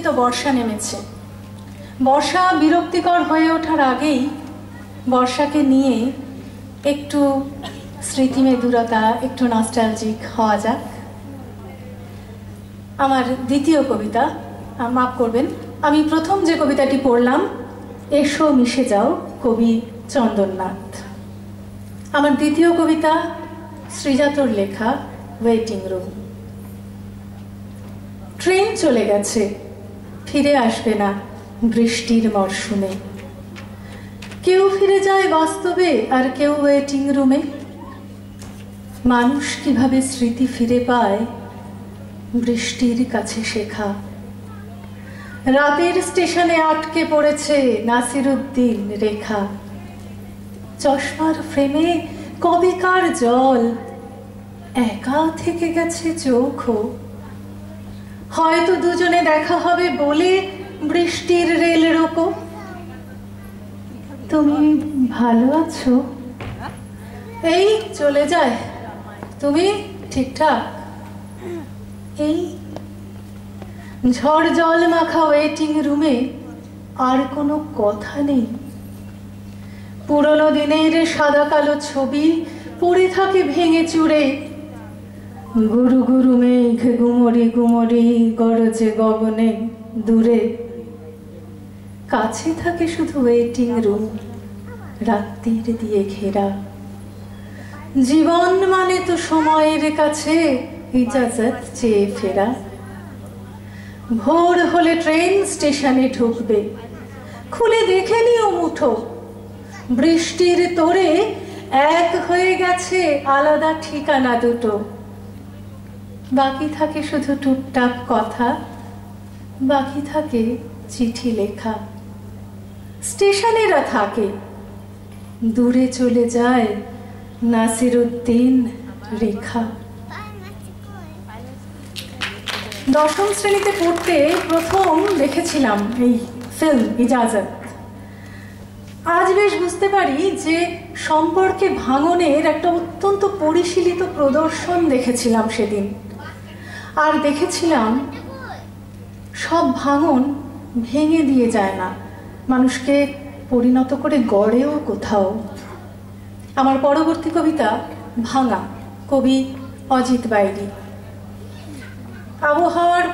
তো বর্ষা নেমেছে। বর্ষা বিরক্তিকর হয়ে ওঠার আগেই বর্ষাকে নিয়ে একটু স্মৃতিমেদুরতা, একটু নস্টালজিক হওয়া যাক। আমার দ্বিতীয় কবিতা, মাফ করবেন, আমি প্রথম যে কবিতাটি পড়লাম, এসো মিশে যাও, কবি চন্দননাথ। আমার দ্বিতীয় কবিতা শ্রীজাতর লেখা, ওয়েটিং রুম। ট্রেন চলে গেছে, ফিরে আসবে না বৃষ্টির মরশুমে। কেউ ফিরে যায় বাস্তবে, আর কেউ ওয়েটিং রুমে। মানুষ কিভাবে স্মৃতি ফিরে পায়, বৃষ্টির কাছে শেখা। রাতের স্টেশনে আটকে পড়েছে নাসিরুদ্দিন রেখা। চশমার ফ্রেমে কবেকার জল, একা থেকে গেছে চোখও। হয়তো দুজনে দেখা হবে বলে বৃষ্টির রেল রোকো। তুমি ভালো আছো? এই চলে যায়, তুমি ঠিকঠাক? এই ঝড় জল মাখা ওয়েটিং রুমে আর কোনো কথা নেই। পুরনো দিনের সাদা কালো ছবি পড়ে থাকে ভেঙে চুরে। গুরু গুরু মেঘ গুমরি গুমরি গরজে গগনে দূরে। কাছে থাকে শুধু ওয়েটিং রুম, রাত্রির দিয়ে ঘেরা। জীবন মানে তো সময়ের কাছে ইজাজত চেয়ে ফেরা। ভোর হলে ট্রেন স্টেশনে ঢুকবে, খুলে দেখে নিও মুঠো। বৃষ্টির তোড়ে এক হয়ে গেছে আলাদা ঠিকানা দুটো। বাকি থাকে শুধু টুকটাক কথা, বাকি থাকে চিঠি লেখা। স্টেশনেরা থাকে, দূরে চলে যায় নাসিরুদ্দিন রেখা। দশম শ্রেণীতে পড়তে প্রথম দেখেছিলাম এই ফিল্ম ইজাজত। আজ বেশ বুঝতে পারি যে সম্পর্কে ভাঙনের একটা অত্যন্ত পরিশীলিত প্রদর্শন দেখেছিলাম সেদিন। আর দেখেছিলাম সব ভাঙন ভেঙে দিয়ে যায় না, মানুষকে পরিণত করে গড়েও কোথাও। আমার পরবর্তী কবিতা ভাঙা, কবি অজিত বাইরি। আবহাওয়ার